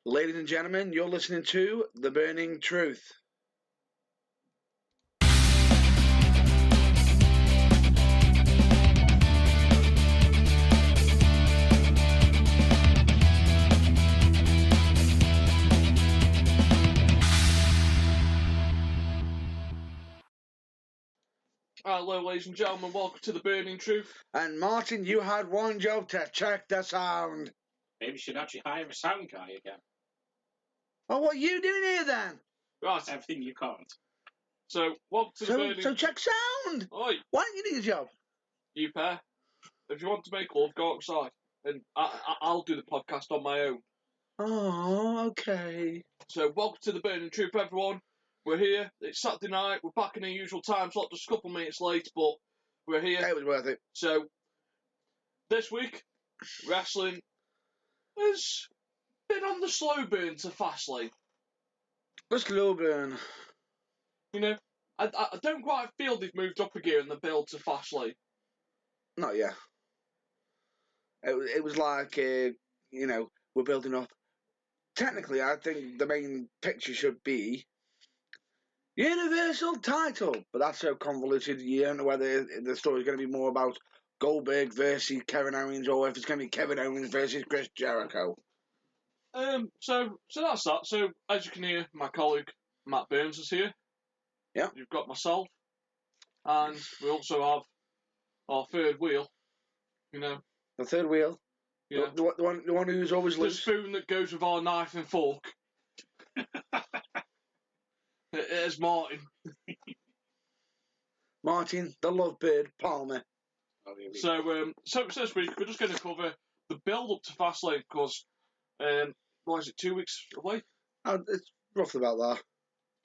Ladies and gentlemen, you're listening to The Burning Truth. Hello, ladies and gentlemen, welcome to The Burning Truth. And Martin, you had one job to check the sound. Maybe you should actually hire a sound guy again. Oh, what are you doing here then? Right, Everything you can't. so welcome to The Burning So check sound. Oi, Why don't you do your job? you pair. If you want to make love, go outside. And I'll do the podcast on my own. Oh, okay. So welcome to The Burning Truth, everyone. We're here. It's Saturday night. We're back in the usual time slot, just a couple minutes late, but we're here. It was worth it. So, this week, wrestling has been on the slow burn to Fastlane. The slow burn. You know, I don't quite feel they've moved up a gear in the build to Fastlane. Not yet. It was like, we're building up. Technically, I think the main picture should be Universal title, but that's so convoluted. You don't know whether the story's going to be more about Goldberg versus Kevin Owens or if it's going to be Kevin Owens versus Chris Jericho. So that's that. So as you can hear, my colleague Matt Burns is here. Yeah. You've got myself, and we also have our third wheel. You know. The third wheel. Yeah. The one who's always the loose. spoon that goes with our knife and fork. It is Martin. Martin, the lovebird, Palmer. So this week we're just going to cover the build up to Fastlane because, what is it, 2 weeks away? It's roughly about that.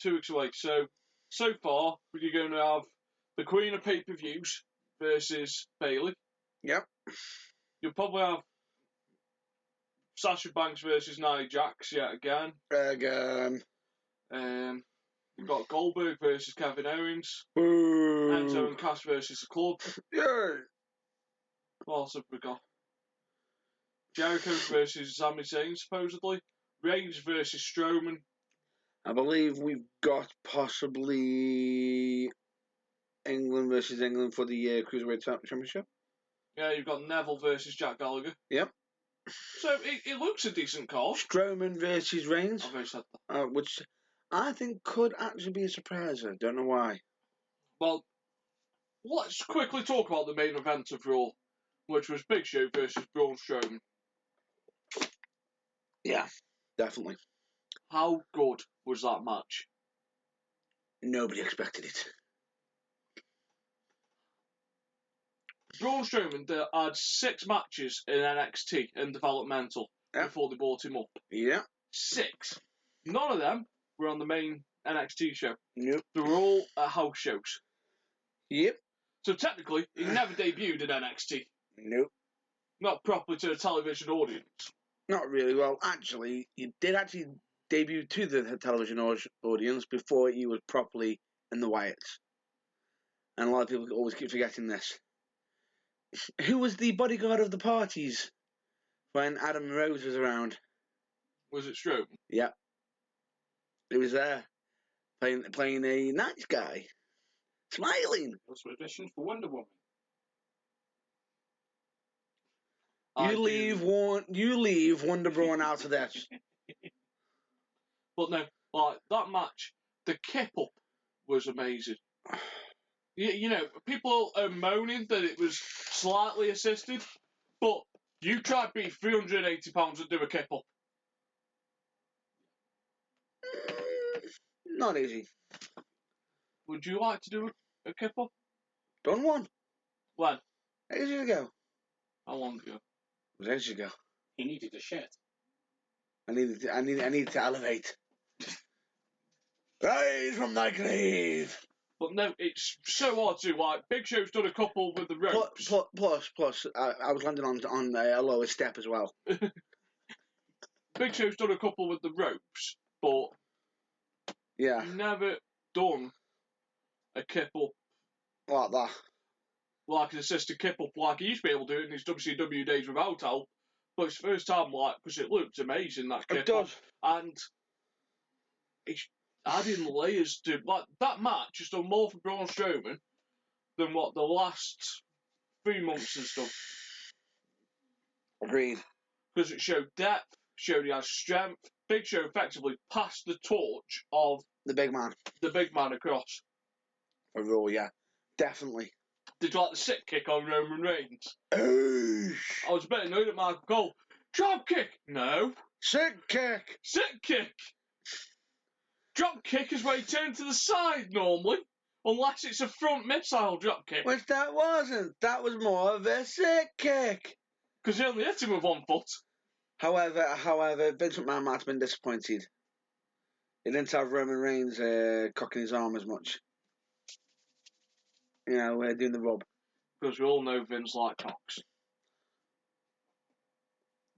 2 weeks away. So far we're going to have the Queen of Pay-Per-Views versus Bayley. Yep. You'll probably have Sasha Banks versus Nia Jax yet again. You've got Goldberg versus Kevin Owens. Boo. Enzo and Cass versus the Club. Yeah. What else have we got? Jericho versus Sami Zayn, supposedly. Reigns versus Strowman. I believe we've got possibly England versus England for the Cruiserweight Championship. Yeah, you've got Neville versus Jack Gallagher. Yep. So it looks a decent call. Strowman versus Reigns. I've already said that. Which I think could actually be a surprise. I don't know why. Well, let's quickly talk about the main event of Raw, which was Big Show versus Braun Strowman. Yeah, definitely. How good was that match? Nobody expected it. Braun Strowman had 6 matches in NXT in developmental before they brought him up. Yeah. 6. None of them were on the main NXT show. Nope. They were all at house shows. Yep. So technically, he never debuted in NXT. Nope. Not properly to a television audience. Not really. Well, actually, he did actually debut to the television audience before he was properly in the Wyatts. And a lot of people always keep forgetting this. Who was the bodyguard of the parties when Adam Rose was around? Was it Strowman? Yeah. He was there, playing a nice guy. Smiling. Those were auditions for Wonder Woman. You leave Wonder Braun out of this. But no, like that match, the kip up was amazing. You know, people are moaning that it was slightly assisted, but you try to be 380 pounds and do a kip up. Not easy. Would you like to do a kip up? Done one. When? Ages ago. How long ago? It was ages ago. He needed a shed. I needed to elevate. Rise from thy grave. But no, it's so hard to do. Like Big Show's done a couple with the ropes. Plus, I was landing on a lower step as well. Big Show's done a couple with the ropes, but yeah, never done a kip up like that. Like an assisted kip up, like he used to be able to do it in his WCW days without help. But it's the first time, like, because it looked amazing, that It kick does. and it's adding layers to, like, that match has done more for Braun Strowman than what the last 3 months has done. Agreed. Because it showed depth, showed he has strength. Big Show effectively passed the torch of The big man. the big man across. For Raw, yeah. Definitely. Did you like the sit kick on Roman Reigns? Oosh. I was a bit annoyed at Michael Cole. Drop kick! No. Sick kick. Sit kick! Drop kick is where you turn to the side normally, unless it's a front missile drop kick. Which that wasn't. That was more of a sick kick. Because he only hit him with 1 foot. However, Vince McMahon might have been disappointed. He didn't have Roman Reigns cocking his arm as much. You know, doing the rub. Because we all know Vince like cocks.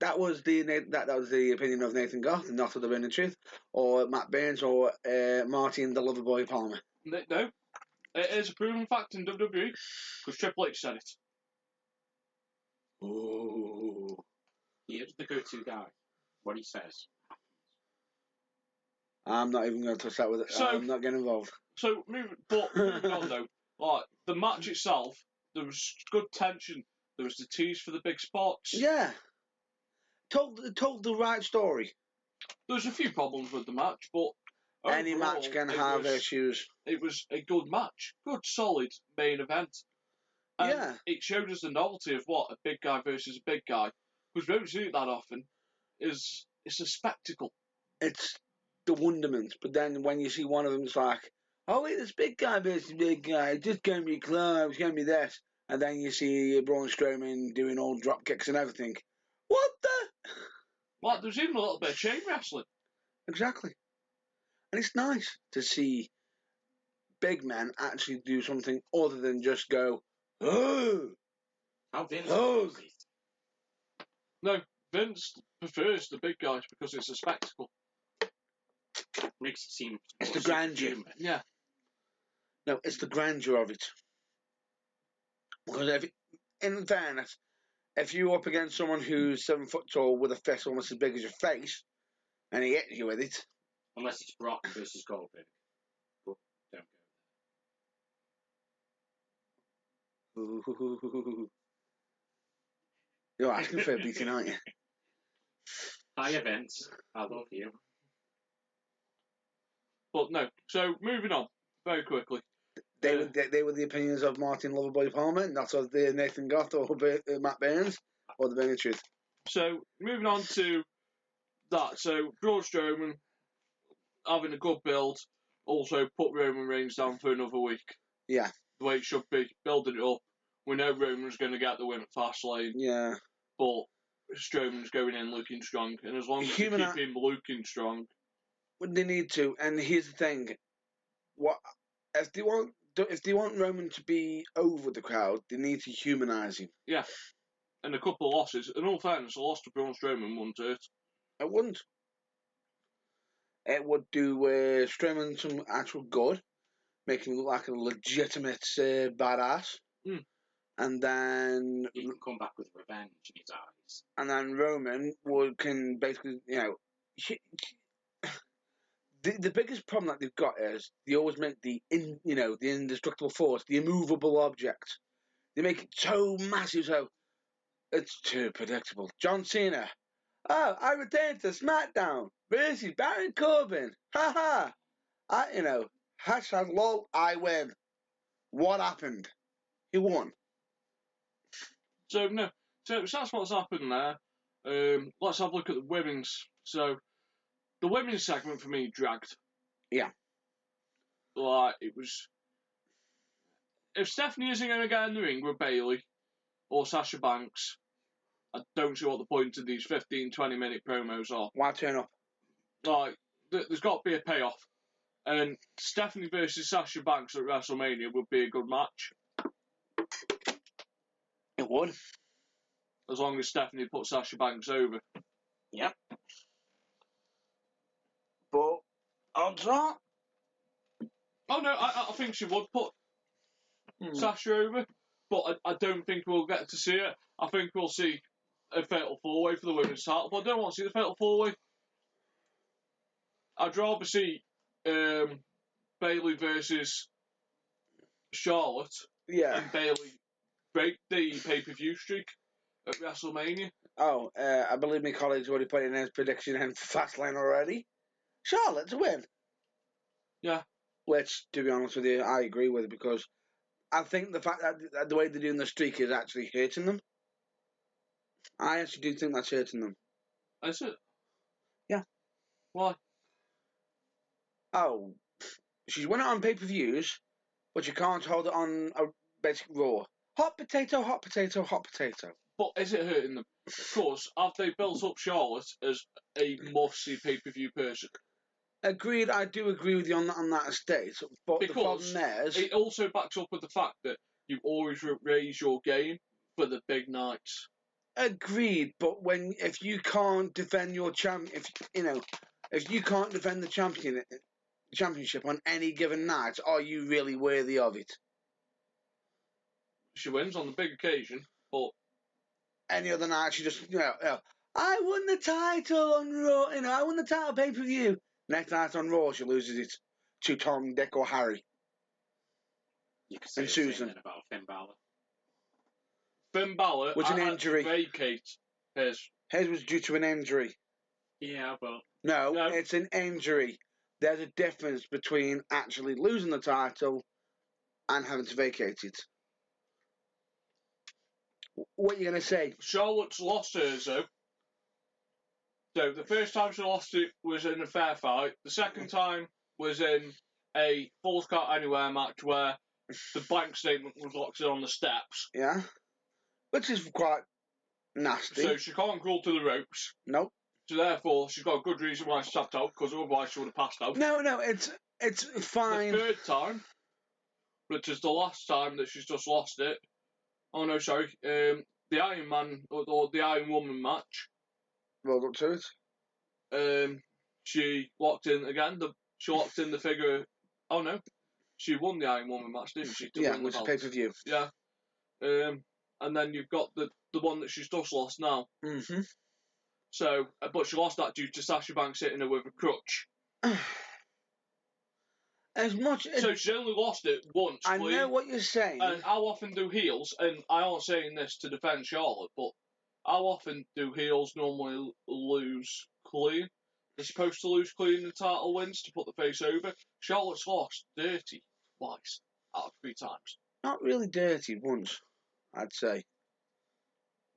That was the opinion of Nathan Goff, not of the Burning Truth, or Matt Burns, or Martin the Loverboy Palmer. No, it is a proven fact in WWE because Triple H said it. Ooh. Here's the go-to guy. What he says. I'm not even going to touch that with it. So- I'm not getting involved. So, moving on though, like the match itself, there was good tension. There was the tease for the big spots. Yeah. Told the right story. There was a few problems with the match, but Any overall, match can it have was, issues. It was a good match, good solid main event. And Yeah. it showed us the novelty of what a big guy versus a big guy, because we don't see it that often. It's a spectacle. It's the wonderment. But then when you see one of them, it's like, oh wait, this big guy versus big guy. It's just going to be close. It's going to be this. And then you see Braun Strowman doing all drop kicks and everything. What the? Like there's even a little bit of chain wrestling. Exactly. And it's nice to see big men actually do something other than just go, oh, How Vince Oh. does it. No, Vince prefers the big guys because it's a spectacle. Makes it seem It's more the grandeur. superhuman. Yeah. no, it's the grandeur of it. Because in fairness, if you're up against someone who's 7 foot tall with a fist almost as big as your face, and he hits you with it, Unless it's Brock versus Goldberg. But don't go. you're asking for a beating, aren't you? Hi, Vince. I love you. But no. So moving on very quickly. They were the opinions of Martin Loverboy Palmer, not of the Nathan Goff or Matt Burns or the Burning Truth. So moving on to that. So Braun Strowman having a good build, also put Roman Reigns down for another week. Yeah. The way it should be, building it up. We know Roman's going to get the win at Fastlane, Yeah. but Strowman's going in looking strong, and as long as they Human- keep him looking strong, They need to, and here's the thing: what if they want Roman to be over the crowd? They need to humanise him. and a couple of losses. In all fairness, a loss to Braun Strowman wouldn't hurt. It wouldn't. It would do Strowman some actual good, make him look like a legitimate badass, Mm. and then He can come back with revenge in his eyes. Roman can basically, the biggest problem that they've got is they always make the indestructible force, the immovable object. They make it so massive, so it's too predictable. John Cena. Oh, I return to SmackDown versus Baron Corbin. Ha ha. Hashtag lol, I win. What happened? He won. So no, so that's what's happened there. Let's have a look at the women's. So the women's segment for me dragged. Yeah. Like it was. If Stephanie isn't going to get in the ring with Bayley or Sasha Banks, I don't see what the point of these 15-20 minute promos are. Why turn up? Like there's got to be a payoff. And Stephanie versus Sasha Banks at WrestleMania would be a good match. It would. As long as Stephanie puts Sasha Banks over. Yep. But odds are. Oh no, I think she would put Sasha over. But I don't think we'll get to see it. I think we'll see a fatal four-way for the women's title, but I don't want to see the fatal four-way. I'd rather see Bayley versus Charlotte Yeah. and Bayley break the pay-per-view streak at WrestleMania. Oh, I believe my colleague's already put in his prediction in for Fastlane already. Charlotte to win. Yeah. Which, to be honest with you, I agree with, because I think the fact that the way they're doing the streak is actually hurting them. I actually do think that's hurting them. Is it? Yeah. Why? Oh, she's won it on pay-per-views, but you can't hold it on a basic Raw. Hot potato, hot potato, hot potato. But is it hurting them? Because have they built up Charlotte as a must-see pay-per-view person? Agreed, I do agree with you on that estate, but Because the problem is... it also backs up with the fact that you always raise your game for the big nights. Agreed, but if you can't defend your if you can't defend the championship on any given night, are you really worthy of it? She wins on the big occasion, but any other night she just I won the title on Raw, I won the title pay-per-view. Next night on Raw she loses it to Tom, Dick or Harry. You could say and the same Susan then about Finn Balor. Finn Balor was an had injury. To vacate his. His was due to an injury. Yeah, but No, it's an injury. There's a difference between actually losing the title and having to vacate it. What are you going to say? Charlotte's lost hers, though. So the first time she lost it was in a fair fight. The second time was in a Falls Count Anywhere match where the bank statement was locked in on the steps. Yeah. Which is quite nasty. So she can't crawl to the ropes. Nope. So therefore, she's got a good reason why she tapped out, because otherwise she would have passed out. No, it's fine. The third time, which is the last time that she's just lost it. Oh no, sorry. The Iron Man or the Iron Woman match. Rolled up to it. She locked in again. She locked in the figure. Oh no, she won the Iron Woman match, didn't she? Yeah, which is pay-per-view. Yeah. And then you've got the one that she's just lost now. Mm-hmm. So, but she lost that due to Sasha Banks hitting her with a crutch. As much as... So she's only lost it once. I know what you're saying. And how often do heels, and I aren't saying this to defend Charlotte, but how often do heels normally lose clean? They're supposed to lose clean in the title wins to put the face over. Charlotte's lost dirty twice out of 3 times. Not really dirty once, I'd say.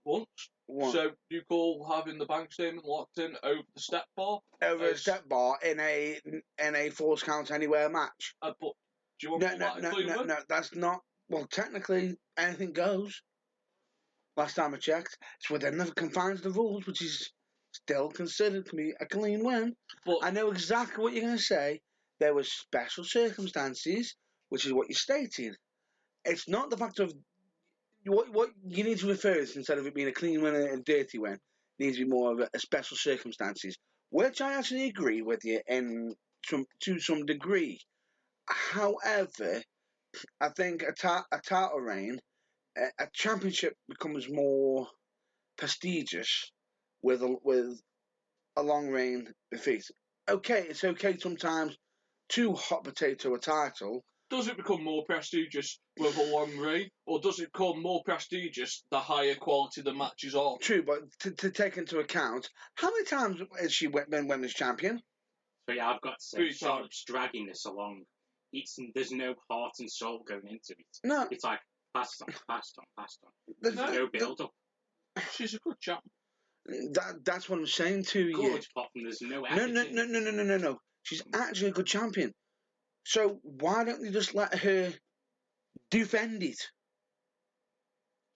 Once? So you call having the bank statement locked in over the step bar? Over a step bar in a Falls Count Anywhere match. But do you want No, that's not... Well, technically, anything goes. Last time I checked, it's within the confines of the rules, which is still considered to be a clean win. But I know exactly what you're going to say. There were special circumstances, which is what you're stating. It's not the fact of... What you need to refer to, instead of it being a clean win and a dirty win, needs to be more of a special circumstances, which I actually agree with you to some degree. However, I think a title reign, a championship becomes more prestigious with a long reign defeat. Okay, it's okay sometimes to hot potato a title. Does it become more prestigious with a long reign, or does it become more prestigious the higher quality the matches are? True, but to take into account, how many times has she been women's champion? So yeah, I've got to say, Charlotte's dragging this along. There's no heart and soul going into it. No. It's like, passed on. There's no build-up. She's a good champ. That's what I'm saying to you. Good, but there's no attitude. No. She's actually a good champion. So why don't you just let her defend it?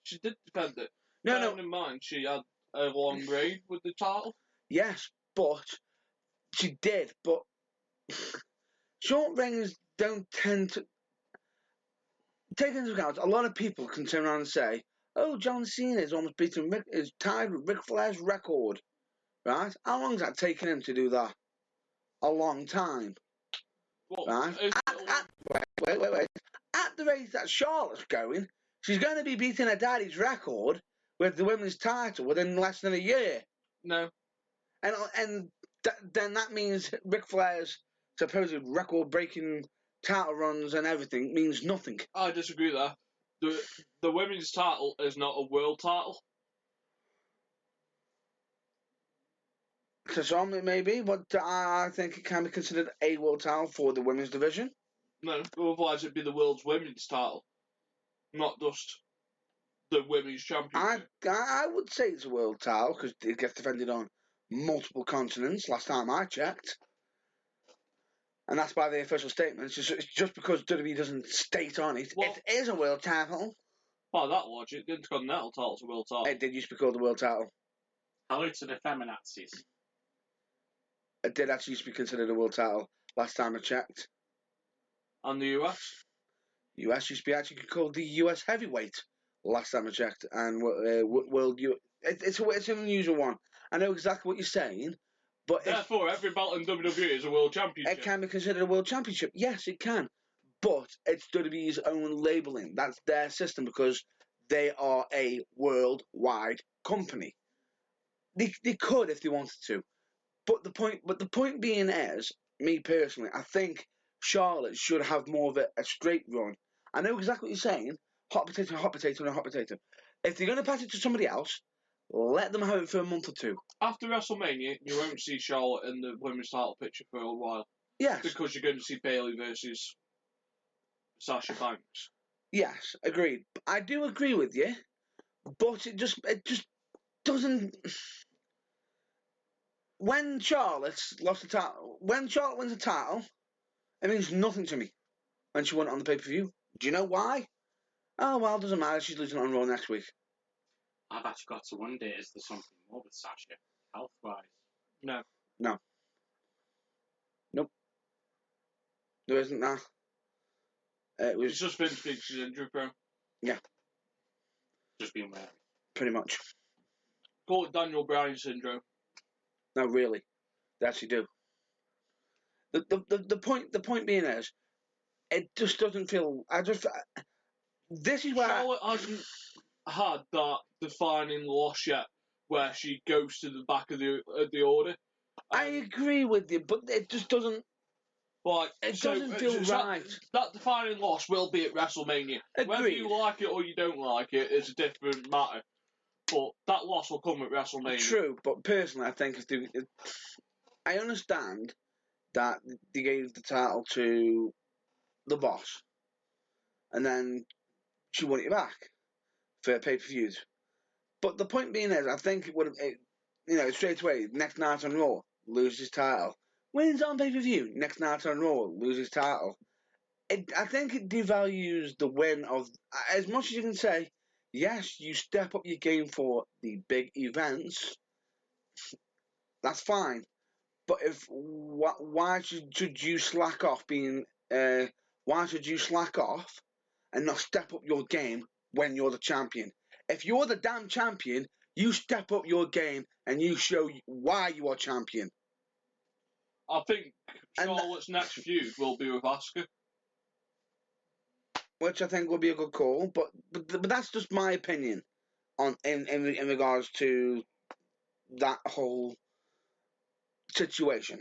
She did defend it. No. In mind, she had a long reign with the title. Yes, but she did. But short reigns don't tend to take into account. A lot of people can turn around and say, "Oh, John Cena is almost is tied with Ric Flair's record." Right? How long has that taken him to do that? A long time. Well, right? Wait. At the rate that Charlotte's going, she's going to be beating her daddy's record with the women's title within less than a year. No. And then that means Ric Flair's supposed record-breaking title runs and everything means nothing. I disagree there. The women's title is not a world title. To some it may be, but I think it can be considered a world title for the women's division. No, otherwise it'd be the world's women's title, not just the women's championship. I would say it's a world title because it gets defended on multiple continents. Last time I checked, and that's by the official statement. It's just because WWE doesn't state on it. Well, it is a world title. By that logic, the Intercontinental title's a world title. It did used to be called the world title. Hello to the feminazis. It did actually used to be considered a world title last time I checked. And the US? US used to be actually called the US heavyweight last time I checked. And it's an unusual one. I know exactly what you're saying, but therefore every belt in WWE is a world championship. It can be considered a world championship. Yes, it can. But it's WWE's own labelling. That's their system because they are a worldwide company. They could if they wanted to. But the point being is, me personally, I think Charlotte should have more of a straight run. I know exactly what you're saying. Hot potato, and a hot potato. If they're going to pass it to somebody else, let them have it for a month or two. After WrestleMania, you won't see Charlotte in the women's title picture for a while. Yes. Because you're going to see Bayley versus Sasha Banks. Yes, agreed. I do agree with you, but it just doesn't. When Charlotte lost the title, when Charlotte wins the title, it means nothing to me. When she won it on the pay-per-view, do you know why? Oh well, it doesn't matter. She's losing on Raw next week. I've actually got to wonder: is there something more with Sasha, health-wise? No. Nope. There isn't that. It's just Vince thinks she's injury prone. Yeah. Just being wary. Pretty much. Call it Daniel Bryan syndrome. No, really, they actually do. The point being is, it just doesn't feel. This is where Charlotte hasn't had that defining loss yet, where she goes to the back of the order. I agree with you, but it just doesn't. Like it doesn't feel right. That defining loss will be at WrestleMania. Agreed. Whether you like it or you don't like it is a different matter. But that loss will come at WrestleMania. True, but personally, I think I understand that they gave the title to the boss, and then she won it back for pay-per-views. But the point being is, I think it would have, straight away, next night on Raw, loses title. Wins on pay-per-view, next night on Raw, loses title. I think it devalues the win of, as much as you can say, yes, you step up your game for the big events. That's fine, but why should you slack off why should you slack off and not step up your game when you're the champion? If you're the damn champion, you step up your game and you show why you are champion. I think Charlotte's next feud will be with Asuka. Which I think will be a good call, but that's just my opinion in regards to that whole situation.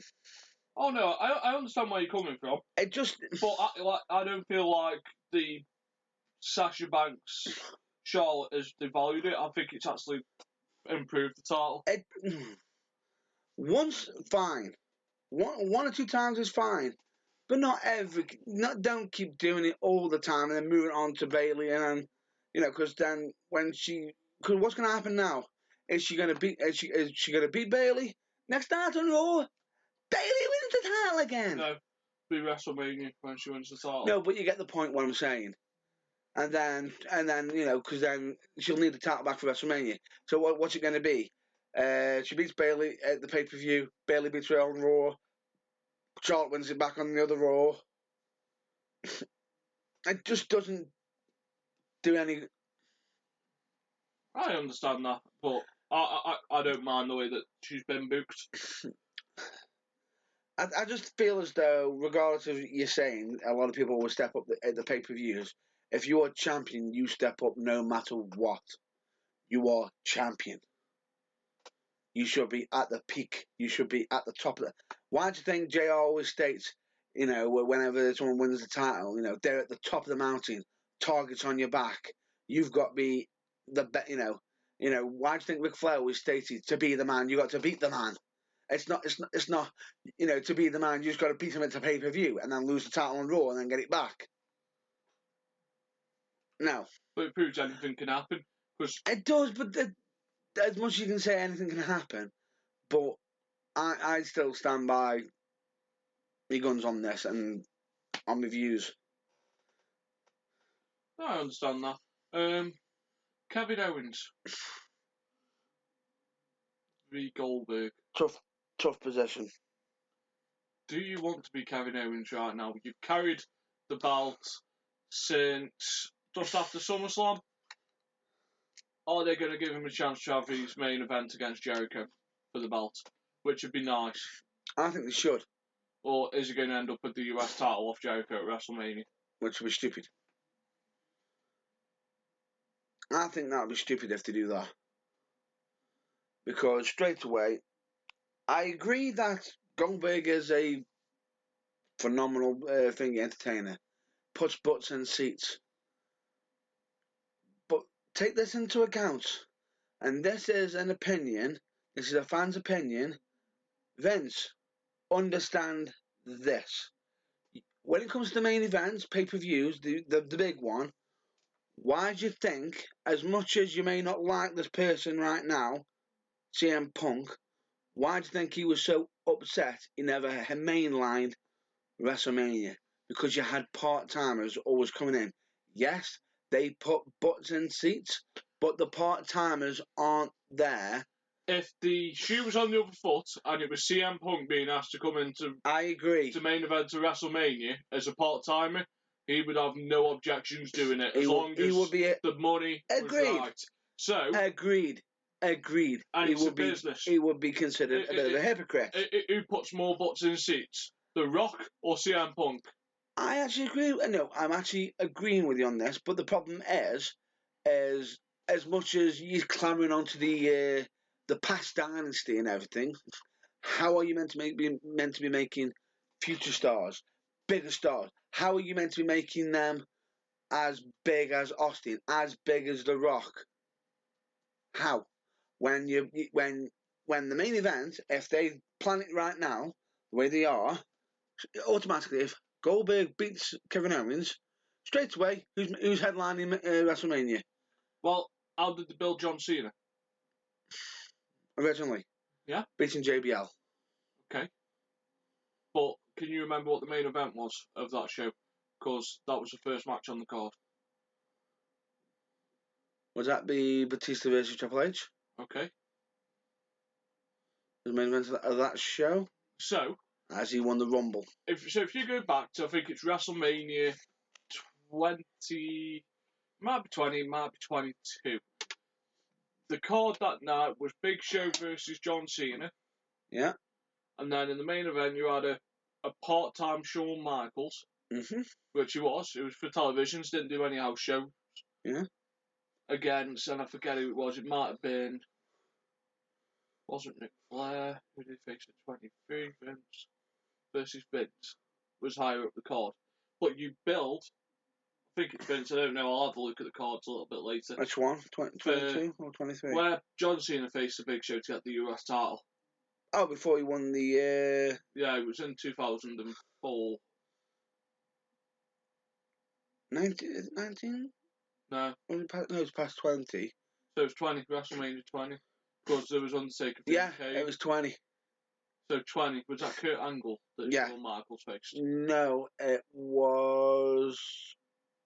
Oh no, I understand where you're coming from. It just, but I don't feel like the Sasha Banks Charlotte has devalued it. I think it's actually improved the title. Once fine, one or two times is fine, but not don't keep doing it all the time and then moving on to Bayley and then, because then because what's going to happen now? Is she going to beat Bayley next night on Raw? Bayley wins the title again. No, be WrestleMania when she wins the title. No, but you get the point what I'm saying. And then because then she'll need the title back for WrestleMania. So what's it going to be? She beats Bayley at the pay-per-view. Bayley beats her on Raw. Charlotte wins it back on the other Raw. It just doesn't do any. I understand that, but I don't mind the way that she's been booked. I just feel as though, regardless of what you're saying, a lot of people will step up at the pay-per-views. If you're a champion, you step up no matter what. You are champion. You should be at the peak. You should be at the top of the... Why do you think JR always states, whenever someone wins the title, they're at the top of the mountain, targets on your back. You've got to be the best, why do you think Ric Flair always stated, to be the man, you got to beat the man? It's not, to be the man, you just got to beat him at the pay-per-view and then lose the title on Raw and then get it back. No. But it proves anything can happen. It does, but as much as you can say anything can happen, but I still stand by my guns on this and on my views. I understand that. Kevin Owens v Goldberg. Tough position. Do you want to be Kevin Owens right now? You've carried the belt since just after SummerSlam. Are they going to give him a chance to have his main event against Jericho for the belt? Which would be nice. I think they should. Or is he going to end up with the US title off Jericho at WrestleMania? Which would be stupid. I think that would be stupid if they do that. Because straight away, I agree that Goldberg is a phenomenal entertainer. Puts butts in seats. But take this into account. And this is an opinion. This is a fan's opinion. Vince, understand this. When it comes to the main events, pay-per-views, the big one, why do you think, as much as you may not like this person right now, CM Punk, why do you think he was so upset he never mainlined WrestleMania? Because you had part-timers always coming in. Yes, they put butts in seats, but the part-timers aren't there. If the shoe was on the other foot and it was CM Punk being asked to come into I agree to main event to WrestleMania as a part-timer, he would have no objections doing it as long as the money was right. So agreed. And it's a business. He would be considered a bit of a hypocrite. Who puts more butts in seats, The Rock or CM Punk? I actually agree. No, I'm actually agreeing with you on this. But the problem is as much as you're clambering onto the past dynasty and everything, how are you meant to be making future stars, bigger stars? How are you meant to be making them as big as Austin, as big as The Rock? How? When the main event, if they plan it right now, the way they are, automatically, if Goldberg beats Kevin Owens, straight away, who's headlining WrestleMania? Well, how did they build John Cena? Originally. Yeah? Beating JBL. Okay. But can you remember what the main event was of that show? Because that was the first match on the card. Would that be Batista versus Triple H? Okay. The main event of that show? So, as he won the Rumble. If you go back to, I think it's WrestleMania 20... Might be 20, might be 22. The card that night was Big Show versus John Cena. Yeah. And then in the main event, you had a part-time Shawn Michaels. Mm-hmm. Which he was. It was for television. Didn't do any house shows. Yeah. Against, and I forget who it was. It might have been... Wasn't Ric Flair? Who did he face at 23? Vince versus Vince was higher up the card. But you build... I think it's Vince, I don't know, I'll have a look at the cards a little bit later. Which one? 22 or 23? Where John Cena faced the Big Show to get the US title. Oh, before he won the... Yeah, it was in 2004. 19? No. No, it was past 20. So it was 20, WrestleMania 20. Because there was Undertaker. Yeah, it was 20. So 20, was that Kurt Angle that Shawn Michaels faced? No, it was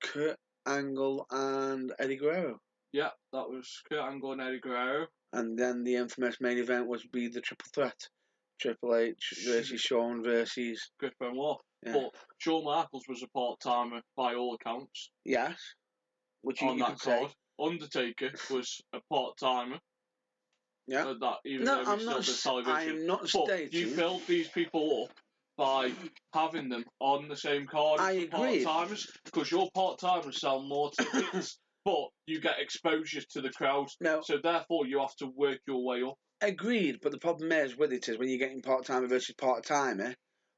Kurt Angle and Eddie Guerrero. Yeah, that was Kurt Angle and Eddie Guerrero. And then the infamous main event was the triple threat. Triple H versus Shawn versus... Chris Benoit. Yeah. But Shawn Michaels was a part-timer by all accounts. Yes. Which on you that could card. say. Undertaker was a part-timer. Yeah. That, even no, though I'm not. I am not stating. You build these people up by having them on the same card as the part-timers, because your part-timers sell more tickets but you get exposure to the crowd. No. So therefore, you have to work your way up. Agreed, but the problem is with it is when you're getting part-timer versus part-timer,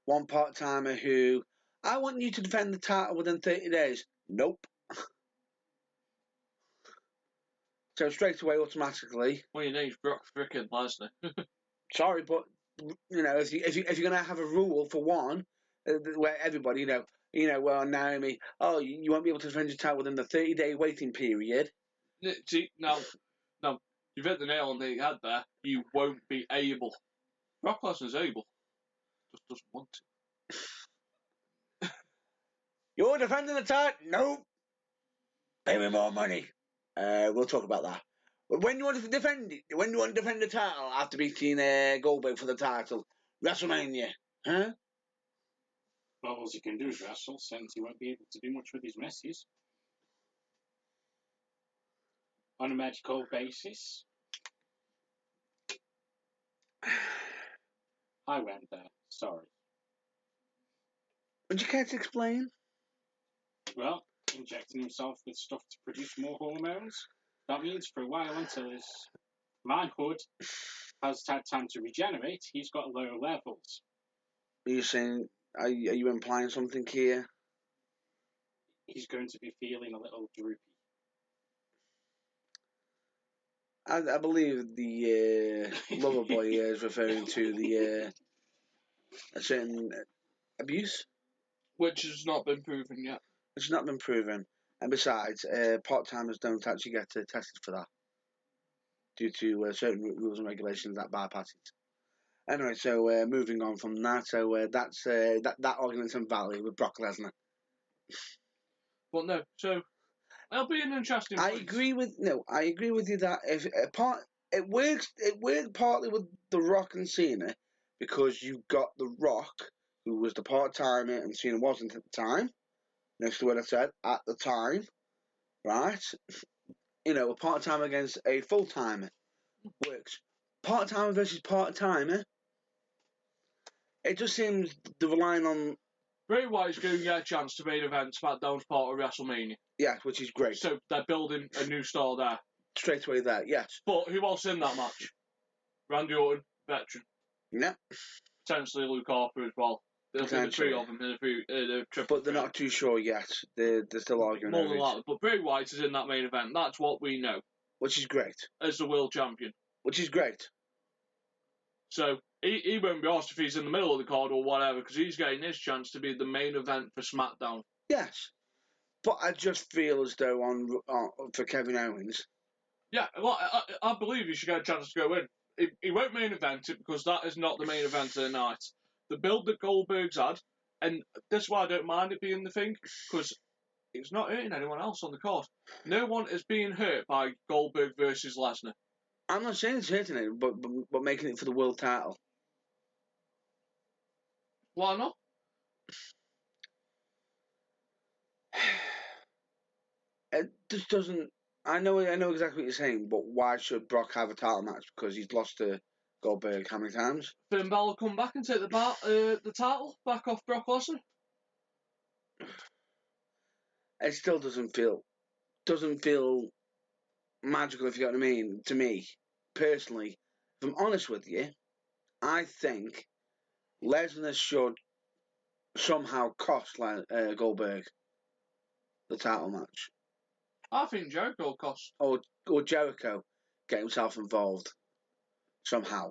one part-timer who, I want you to defend the title within 30 days. Nope. So straight away, automatically. Well, your name's Brock frickin' Lesnar. Sorry, but you know, if you're gonna have a rule for one, where everybody, well, Naomi, oh, you won't be able to defend your title within the 30-day waiting period. See, now, you've hit the nail on the head there. You won't be able. Brock Lesnar's able. Just doesn't want to. You're defending the title? Nope. Pay me more money. We'll talk about that. But when you want to defend it, when you want to defend the title after beating Goldberg for the title, WrestleMania, huh? Well, all you can do is wrestle, since he won't be able to do much with his misses. On a medical basis. I went there. Sorry. Would you care to explain? Well, injecting himself with stuff to produce more hormones. That means for a while, until his manhood has had time to regenerate, he's got low levels. Are you saying? Are you implying something here? He's going to be feeling a little droopy. I believe the lover boy is referring to a certain abuse, Which has not been proven yet. It's not been proven, and besides, part-timers don't actually get tested for that due to certain rules and regulations that bypass it. Anyway, so moving on from that, so that's that argument's invalid with Brock Lesnar. But no, so it'll be an interesting. I agree with you that if it worked partly with The Rock and Cena because you got The Rock, who was the part-timer and Cena wasn't at the time. Next to what I said, at the time, right? A part-timer against a full-timer works. Part-timer versus part-timer, it just seems they're relying on... Bray Wyatt's going to get a chance to main event SmackDown's part of WrestleMania. Yeah, which is great. So they're building a new star there. Straight away there, yes. But who else in that match? Randy Orton, veteran. Yeah. Potentially Luke Harper as well. There'll be the three of them in a triple. But they're not too sure yet. They're still arguing More over than it. likely. But Bray Wyatt is in that main event. That's what we know. Which is great. As the world champion. Which is great. So he won't be asked if he's in the middle of the card or whatever, because he's getting his chance to be the main event for SmackDown. Yes. But I just feel as though for Kevin Owens... Yeah, well, I believe he should get a chance to go in. He won't main event it because that is not the main event of the night. The build that Goldberg's had, and that's why I don't mind it being the thing, because it's not hurting anyone else on the card. No one is being hurt by Goldberg versus Lesnar. I'm not saying it's hurting it, but making it for the world title. Why not? It just doesn't... I know exactly what you're saying, but why should Brock have a title match? Because he's lost to Goldberg how many times? Finn Balor come back and take the title back off Brock Lesnar? It still doesn't feel magical, if you know what I mean, to me. Personally, if I'm honest with you, I think Lesnar should somehow cost Goldberg the title match. I think Jericho cost. Or Jericho get himself involved somehow.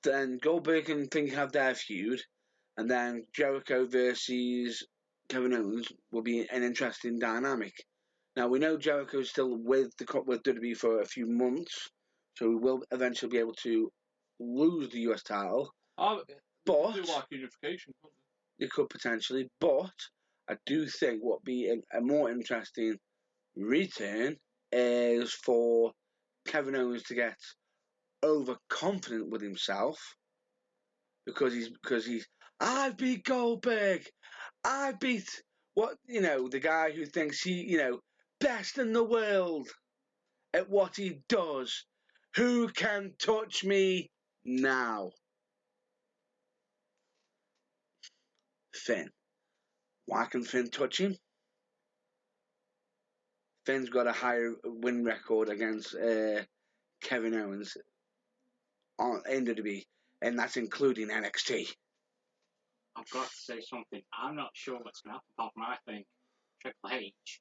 Then Goldberg and Finn have their feud, and then Jericho versus Kevin Owens will be an interesting dynamic. Now, we know Jericho's still with WWE for a few months, so we will eventually be able to lose the US title. But But do like unification, couldn't they could potentially. But I do think what would be a more interesting return is for Kevin Owens to get overconfident with himself because he's I beat Goldberg. I beat the guy who thinks he best in the world at what he does. Who can touch me now? Finn. Why can Finn touch him? Finn's got a higher win record against Kevin Owens in WWE, and that's including NXT. I've got to say something. I'm not sure what's going to happen, apart from I think Triple H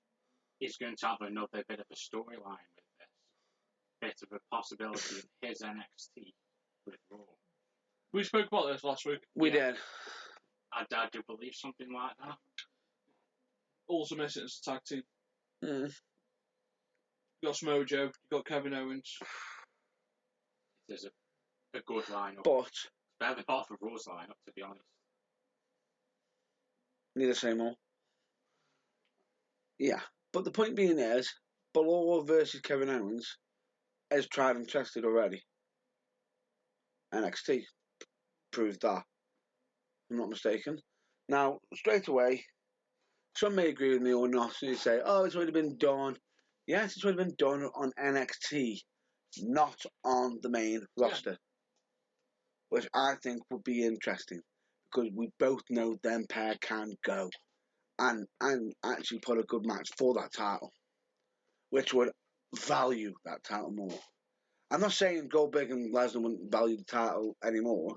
is going to have another bit of a storyline with this. Bit of a possibility of his NXT with Raw. We spoke about this last week. We did. I do believe something like that. Also missing as a tag team. Mm. You got Samoa Joe, you got Kevin Owens. There's a good lineup. But It's better than half of Raw's lineup, to be honest. need to say more. Yeah, but the point being is, Balor versus Kevin Owens is tried and tested already. NXT proved that. If I'm not mistaken. Now, straight away, some may agree with me or not. So you say, oh, it's already been done. Yes, it's already been done on NXT, not on the main roster. Which I think would be interesting. Because we both know them pair can go. And actually put a good match for that title. Which would value that title more. I'm not saying Goldberg and Lesnar wouldn't value the title anymore.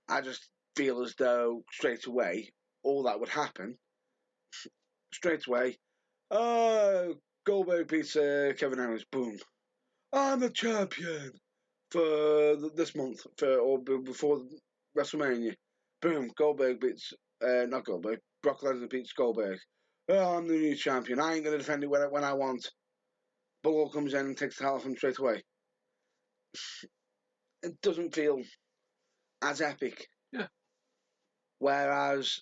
I just feel as though straight away, all that would happen. Straight away, Goldberg beats Kevin Owens. Boom. I'm the champion for this month or before WrestleMania. Boom. Goldberg beats not Goldberg. Brock Lesnar beats Goldberg. Oh, I'm the new champion. I ain't gonna defend it when I want. Balor comes in and takes the title from straight away. It doesn't feel as epic. Yeah. Whereas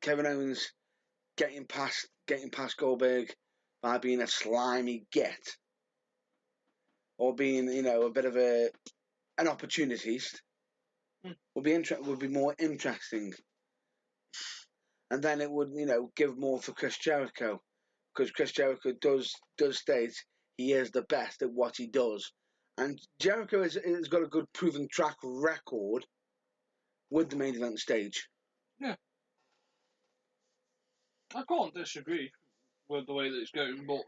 Kevin Owens getting past Goldberg by being a slimy get or being, a bit of an opportunist would be more interesting. And then it would, give more for Chris Jericho, because Chris Jericho does state he is the best at what he does, and Jericho has got a good proven track record with the main event stage. Yeah. I can't disagree with the way that it's going, but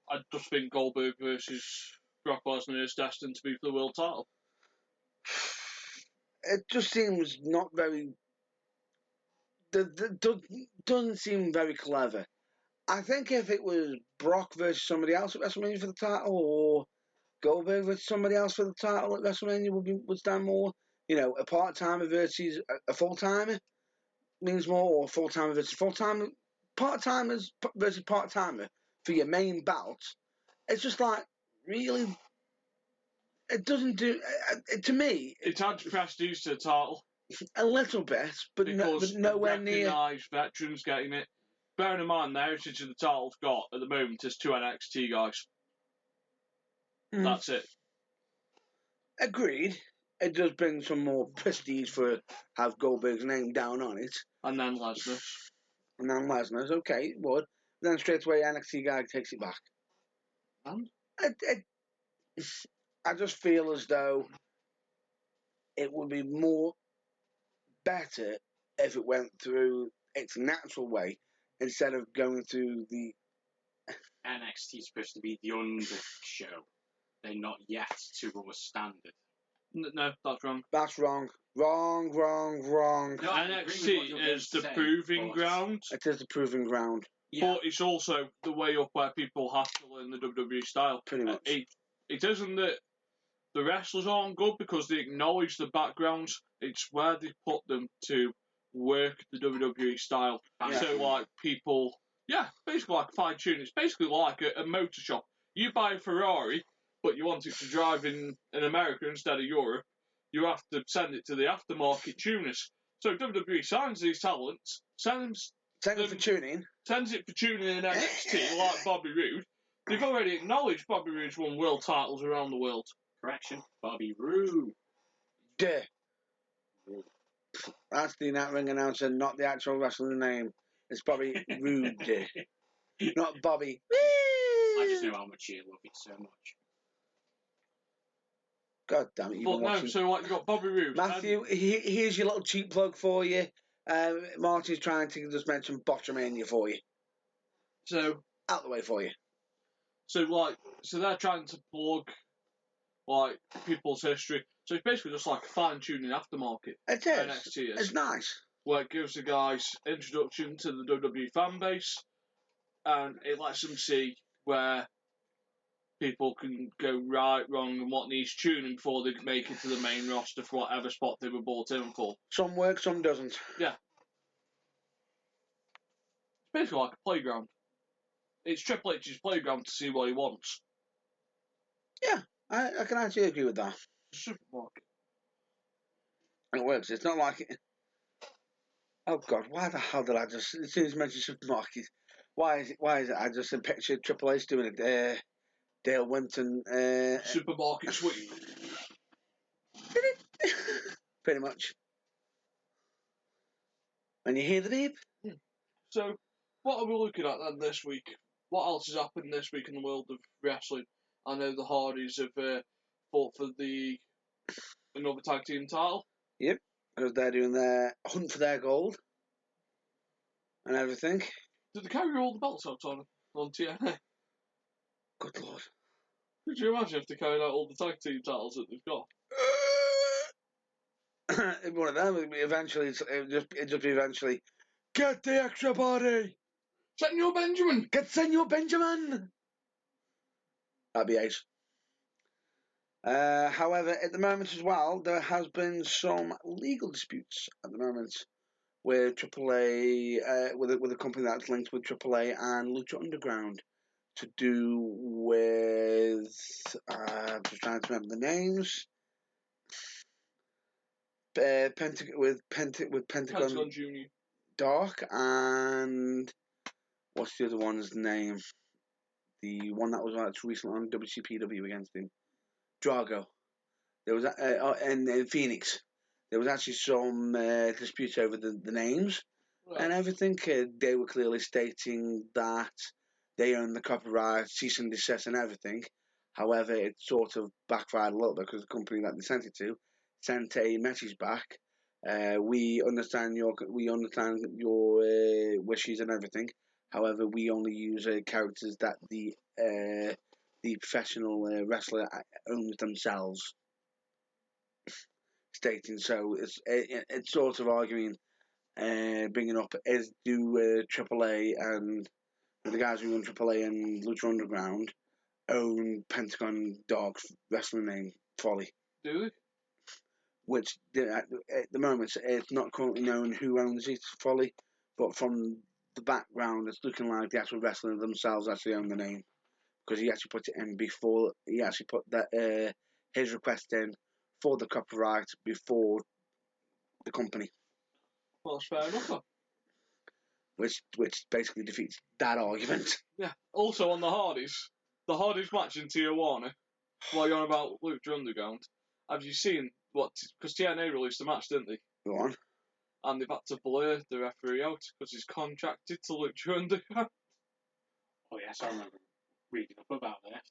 I just think Goldberg versus Brock Lesnar is destined to be for the world title. It just seems not very. Doesn't seem very clever. I think if it was Brock versus somebody else at WrestleMania for the title, or Goldberg versus somebody else for the title at WrestleMania, would stand more. A part-timer versus a full-timer means more, or full-timer versus full-timer. Part-timers versus part-timer for your main bout. It's just like, really, it doesn't do. To me, It adds prestige to the title. A little bit, but nowhere near. Recognised veterans getting it. Bearing in mind the heritage of the title's got at the moment is 2 NXT guys. That's it. Agreed. It does bring some more prestige for have Goldberg's name down on it. And then Lesnar. And then Lesnar's, okay, it would. Then straight away NXT guy takes it back. And? I just feel as though it would be more better if it went through its natural way instead of going through the... NXT is supposed to be the under show. They're not yet to Raw standard. No, that's wrong. That's wrong. Wrong. No, NXT is the proving ground. It is the proving ground. Yeah. But it's also the way up where people have to learn the WWE style. Pretty much. It isn't that the wrestlers aren't good because they acknowledge the backgrounds. It's where they put them to work the WWE style. Yeah. So, like, people... Yeah, basically like fine-tuning. It's basically like a motor shop. You buy a Ferrari, but you want it to drive in America instead of Europe, you have to send it to the aftermarket tuners. So WWE signs these talents, sends it for tuning. Sends it for tuning in NXT, like Bobby Roode. They've already acknowledged Bobby Roode's won world titles around the world. Correction, Bobby Roode. Duh. That's the ring announcer, not the actual wrestling name. It's Bobby Roode. Not Bobby. I just know how much you love it so much. God damn it, But no, so like, you've got Bobby Roode. Matthew, here's your little cheap plug for you. Marty's trying to just mention Botchamania for you. So... Out the way for you. So they're trying to plug like people's history. So it's basically just like a fine-tuning aftermarket. It is. NXT is. It's nice. Where it gives the guys introduction to the WWE fan base, and it lets them see where people can go right, wrong, and what needs tuning before they make it to the main roster for whatever spot they were brought in for. Some work, some doesn't. Yeah. It's basically like a playground. It's Triple H's playground to see what he wants. Yeah, I can actually agree with that. Supermarket. It works. It's not like it. Oh God, why the hell did I just? As soon as you mentioned supermarket, why is it? I just pictured Triple H doing it. Dale Winton. Supermarket sweep. Pretty much. And you hear the beep? So, what are we looking at then this week? What else has happened this week in the world of wrestling? I know the Hardys have fought for another tag team title. Yep, because they're doing their hunt for their gold and everything. Did they carry all the belts out on TNA? Good Lord. Could you imagine if they carried out all the tag team titles that they've got? One of them, eventually, it just be eventually, get the extra body! Senor Benjamin! Get Senor Benjamin! That'd be ace. However, at the moment as well, there has been some legal disputes at the moment with AAA, with a company that's linked with AAA and Lucha Underground to do with, I'm just trying to remember the names. Pentagon Junior. Dark and what's the other one's name? The one that was recently on WCPW against him, Drago. There was and Phoenix. There was actually some dispute over the names and everything. They were clearly stating that they own the copyright, cease and desist, and everything. However, it sort of backfired a little bit because the company that they sent it to sent a message back. We understand your wishes and everything. However, we only use characters that the professional wrestler owns themselves. Stating so, it's sort of arguing, bringing up is do AAA and the guys who run AAA and Lucha Underground own Pentagon Dark's wrestling name Folly. Do they? Which at the moment it's not currently known who owns it, Folly, but from the background it's looking like the actual wrestler themselves actually own the name because he actually put it in before he actually put that his request in for the copyright before the company. Well, that's fair enough. Which basically defeats that argument. Yeah. Also on the Hardys match in Tijuana, while you're on about Lucha Underground, have you seen what? Because TNA released a match, didn't they? Go on. And they've had to blur the referee out because he's contracted to Lucha Underground. Oh yes, I remember reading up about this.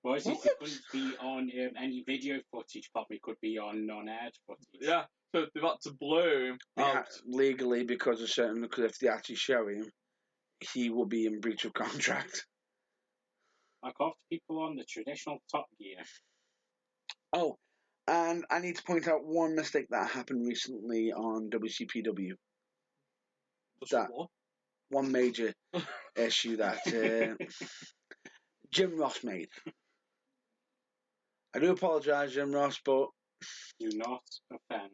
Well, it couldn't be on any video footage, probably could be on non-aired footage. Yeah, so they've had to blur him out. Legally, because if they actually show him, he will be in breach of contract. Like after people on the traditional Top Gear. Oh, and I need to point out one mistake that happened recently on WCPW. One major issue that Jim Ross made. I do apologise, Jim Ross, but do not offend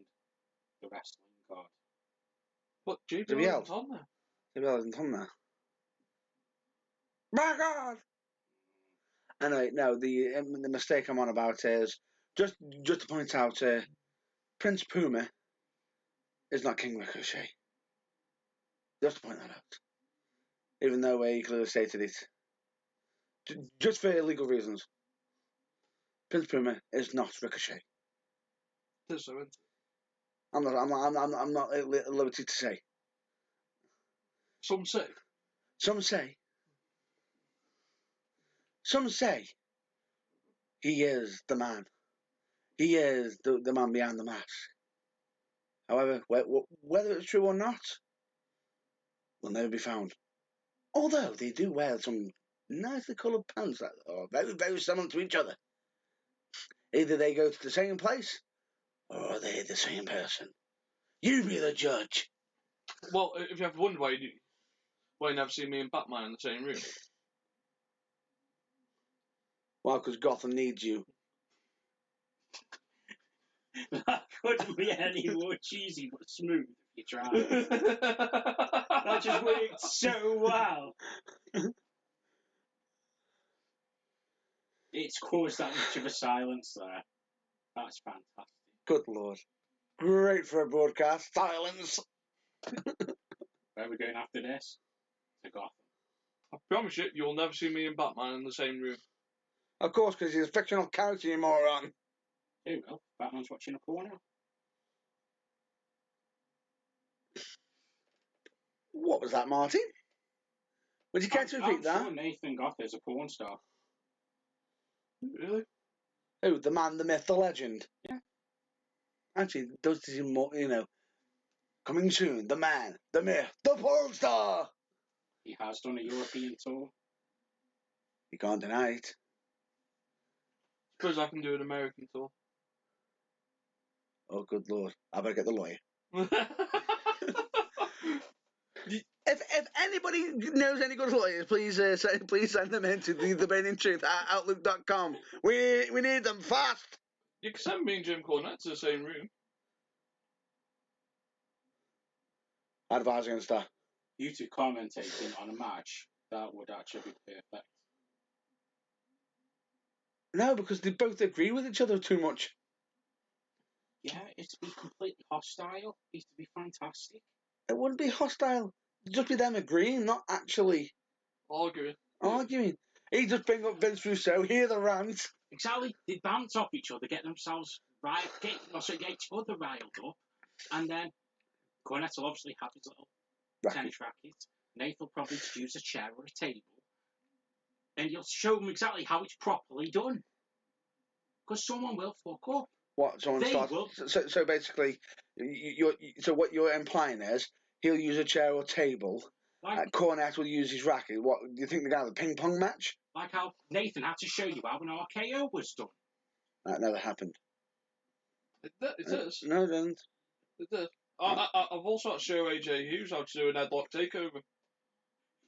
the wrestling god. But JBL isn't on there. JBL isn't on there. My God! Anyway, no, the mistake I'm on about is just to point out, Prince Puma is not King Ricochet. Just to point that out, even though he clearly stated it, just for legal reasons. Prince Puma is not Ricochet. I'm not at liberty to say. Some say. Some say he is the man. He is the man behind the mask. However, whether it's true or not will never be found. Although they do wear some nicely coloured pants that are very, very similar to each other. Either they go to the same place, or they're the same person. You be the judge. Well, if you ever wondered why you never see me and Batman in the same room. Well, because Gotham needs you. That couldn't be any more cheesy but smooth if you try. That just worked so well. It's caused that much of a silence there. That's fantastic. Good Lord. Great for a broadcast. Silence. Where are we going after this? To Gotham. I promise you'll never see me and Batman in the same room. Of course, because he's a fictional character, you moron. Who will? Batman's watching a porno. What was that, Martin? Would you care to repeat that? I'm sure Nathan Goth is a porn star. Really? Who? The man, the myth, the legend? Yeah. Actually, does this more, coming soon, the man, the myth, the porn star! He has done a European tour. You can't deny it. Suppose I can do an American tour. Oh, good Lord. I better get the lawyer. If anybody knows any good lawyers, please send them in to the Debating Truth at outlook.com. We need them fast. You can send me and Jim Cornette to the same room. I'd advise against that. You two commentating on a match, that would actually be perfect. No, because they both agree with each other too much. Yeah, it'd be completely hostile. It'd be fantastic. It wouldn't be hostile. It'd just be them agreeing, not actually arguing. He'd just bring up Vince Russo, hear the rant. Exactly. They bounce off each other, get themselves right, get each other riled up, and then Cornette will obviously have his little tennis racket. Nathan will probably just use a chair or a table, and you'll show them exactly how it's properly done. Because someone will fuck up. What? Someone starts. So basically, so what you're implying is he'll use a chair or table. Cornette will use his racket. What do you think they're going to have a ping pong match? Like how Nathan had to show you how an RKO was done. That never happened. It does. No, it didn't. It does. I've also had to show AJ Hughes how to do an headlock takeover.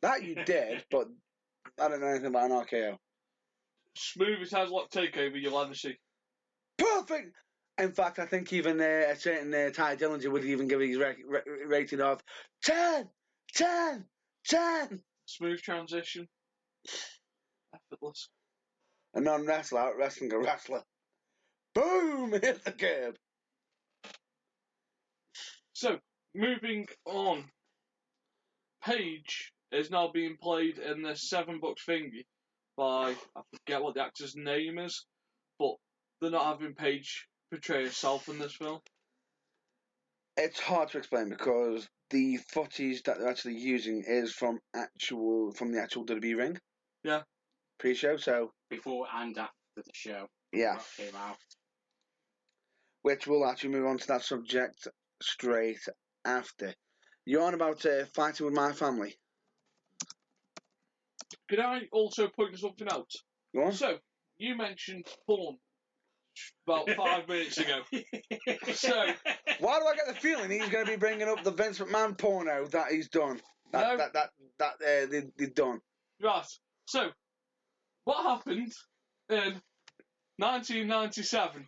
That you did, but I don't know anything about an RKO. Smoothest headlock takeover you'll ever see. Perfect! In fact, I think even a certain Ty Dillinger would even give his rating of 10! 10! 10! Smooth transition. Effortless. A non-wrestler out wrestling a wrestler. Boom! Hit the curb. So, moving on. Paige is now being played in this $7 thingy by, I forget what the actor's name is, but they're not having Paige portray herself in this film. It's hard to explain because the footage that they're actually using is from the actual WWE ring. Yeah. Pre-show, so before and after the show. Yeah. That came out. Which we'll actually move on to that subject straight after. You're on about fighting with my family. Can I also point something out? Go on. So, you mentioned porn about 5 minutes ago. So, why do I get the feeling he's going to be bringing up the Vince McMahon porno that he's done? They've done. Right. So, what happened in 1997?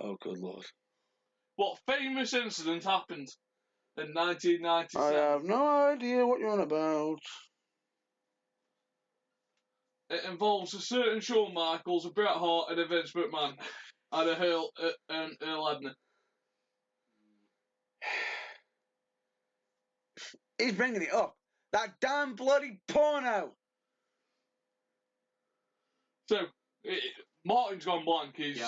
Oh, good Lord. What famous incident happened in 1997? I have no idea what you're on about. It involves a certain Shawn Michaels, a Bret Hart, and a Vince McMahon, and a Earl Hebner. He's bringing it up. That damn bloody porno. So, Martin's gone blank. He's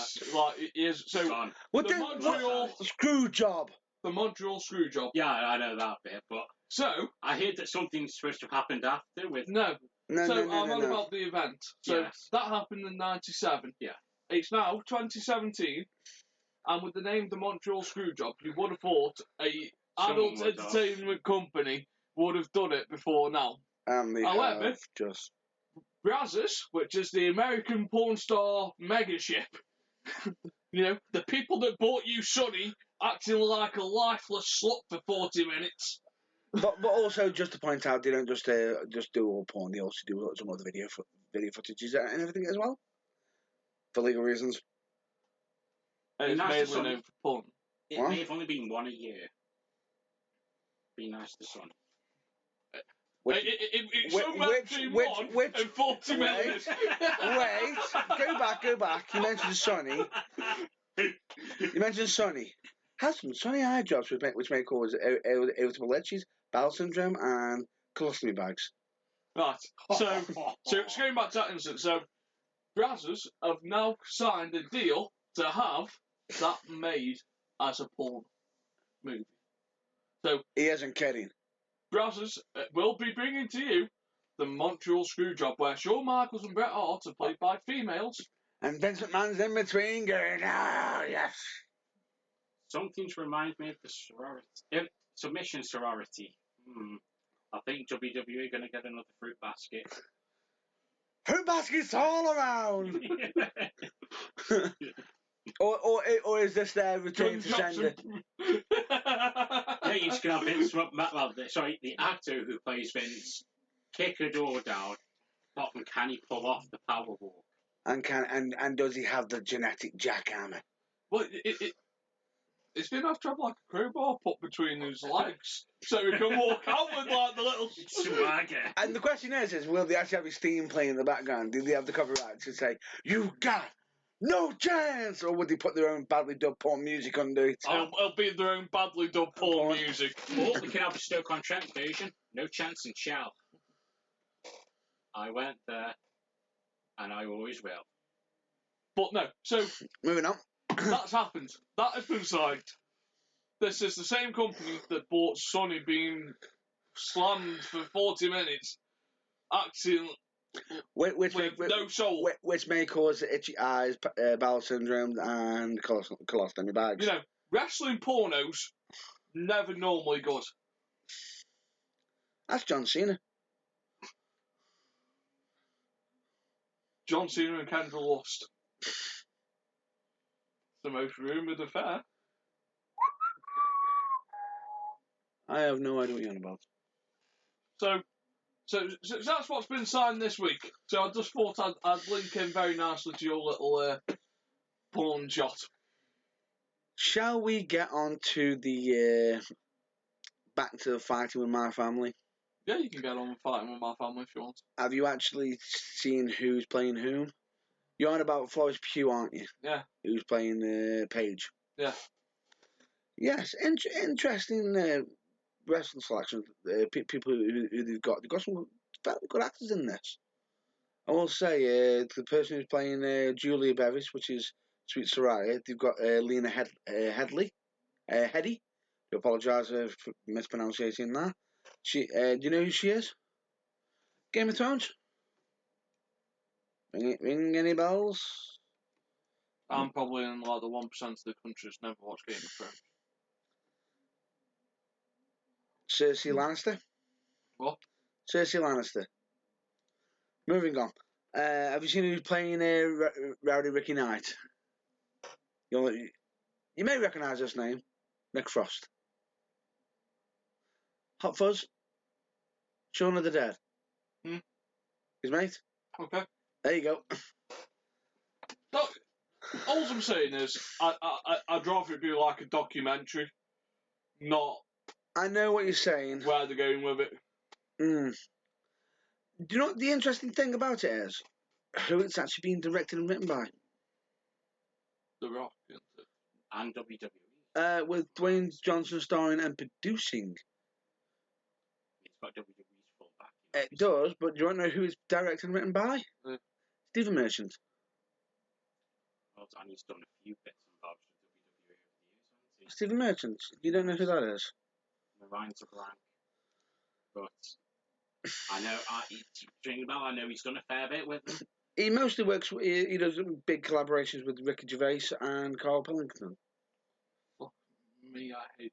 so gone. What the Montreal screw job? The Montreal screw job. Yeah, I know that bit, but so I heard that something's supposed to have happened after with. No, I'm on about the event. So yes. That happened in '97. Yeah. It's now 2017, and with the name the Montreal Screwjob, you would have thought a adult entertainment company would have done it before now. And they However, have just... Brazzers, which is the American porn star megaship, the people that bought you Sonny acting like a lifeless slut for 40 minutes. But also, just to point out, they don't just do all porn. They also do some other video footages and everything as well, for legal reasons. And it's nice mainly known for porn. It may have only been one a year. Be nice to Sonny. It should between 1 and 40 minutes. Wait, go back. You mentioned Sonny. Has some Sonny eye drops which may cause irritable edges, bowel syndrome, and colostomy bags. Right. So going back to that instance, so Brazzers have now signed a deal to have that made as a porn movie. So he isn't kidding. Brazzers will be bringing to you the Montreal Screwjob, where Shawn Michaels and Bret Hart are played by females. And Vince McMahon's in between going, yes. Something to remind me of the sorority. Submission sorority. I think WWE are going to get another fruit basket. Fruit baskets all around! or is this their return to sender? He's going to have Vince the actor who plays Vince, kick a door down, but can he pull off the power walk? And does he have the genetic jackhammer? Well, it's going to have to have like a crowbar put between his legs so he can walk out with like the little swagger. And the question is will they actually have his theme playing in the background? Do they have the copyright to say, "You got no chance," or would they put their own badly dubbed porn music under it? It'll be their own badly dubbed porn music. Or they can have a Stoke-on-Trent version. No chance in Chow. I went there, and I always will. But no, so moving on. That's happened. That has been signed. This is the same company that bought Sonny being slammed for 40 minutes, acting with no soul. Which may cause itchy eyes, bowel syndrome, and colostomy bags. Wrestling pornos never normally good. That's John Cena. John Cena and Kendra Lust. The most rumoured affair. I have no idea what you're on about. So that's what's been signed this week. So I just thought I'd link in very nicely to your little porn shot. Shall we get on to the back to the fighting with my family? Yeah, you can get on with fighting with my family if you want. Have you actually seen who's playing whom? You're on about Florence Pugh, aren't you? Yeah. Who's playing Paige? Yeah. Yes, interesting wrestling selection. People who they've got. They've got some fairly good actors in this. I will say the person who's playing Julia Bevis, which is Sweet Soraya, they've got Lena Headey. I apologise for mispronouncing that. She, do you know who she is? Game of Thrones. Ring any bells? I'm probably in like the 1% of the country that's never watched Game of Thrones. Cersei Lannister. What? Cersei Lannister. Moving on. Have you seen who's playing Rowdy Ricky Knight? You may recognise this name. Nick Frost. Hot Fuzz. Shaun of the Dead. His mate. Okay. There you go. Look, all I'm saying is, I'd rather it be like a documentary, not. I know what you're saying. Where they're going with it. Do you know what the interesting thing about it is? Who it's actually being directed and written by? The Rock, isn't it? And WWE. With Dwayne Johnson starring and producing. It's got WWE's full back. It does, but do you want to know who it's directed and written by? Stephen Merchant. Well done, he's done a few bits and bobs with WWE over the years, hasn't he? Stephen Merchant. You don't know who that is? My mind's a blank. But I know, I know he's done a fair bit with them. He mostly works, he does big collaborations with Ricky Gervais and Carl Pilkington. Fuck me, I hate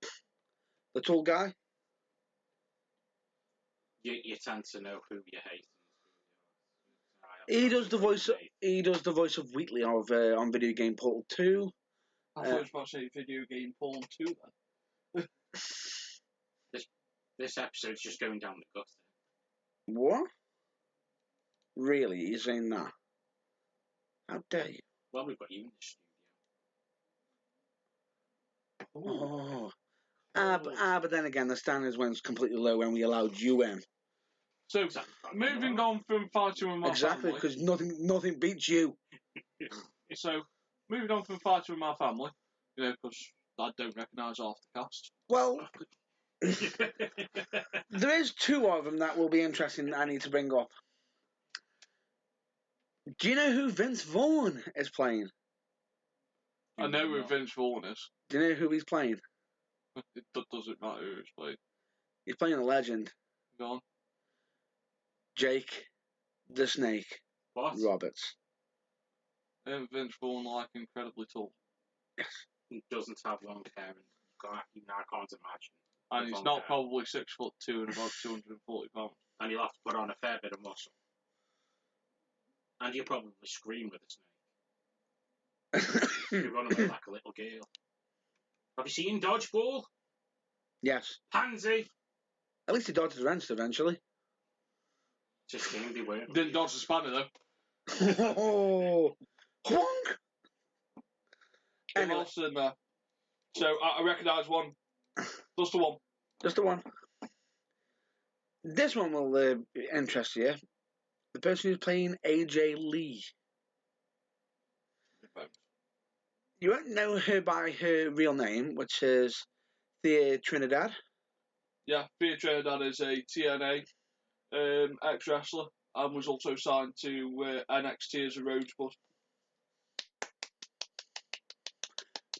them. The tall guy? You tend to know who you hate. He does the voice. He does the voice of Wheatley on Video Game Portal 2. I thought it was about to say Video Game Portal 2 then. This episode's just going down the gutter. What? Really? You're saying that? How dare you? Well, we've got you in the studio. Oh. But then again, the standards went completely low when we allowed you in. So, Exactly. moving on from fighting with my Exactly, family. because nothing beats you. So, moving on from fighting with my family, because I don't recognise half the cast. Well, there is two of them that will be interesting that I need to bring up. Do you know who Vince Vaughn is playing? I know who Vince Vaughn is. Do you know who he's playing? It doesn't matter who he's playing. He's playing a legend. Go on. Jake the Snake What? Roberts. Isn't Vince Vaughn like incredibly tall? Yes. He doesn't have long hair, and I can't imagine. And he's long not hair. probably 6'2" and about 240 pounds. And he'll have to put on a fair bit of muscle. And he'll probably scream with a snake. He'll run away like a little girl. Have you seen Dodgeball? Yes. Pansy! At least he dodged the wrench eventually. Just game they weren't. Didn't dodge the spanner though. Oh, honk! Who Anyway. else in there? So I recognise one. Just the one. Just the one. This one will interest you. The person who's playing AJ Lee. You won't know her by her real name, which is Thea Trinidad. Yeah, Thea Trinidad is a TNA ex-wrestler and was also signed to NXT as a Rosebud.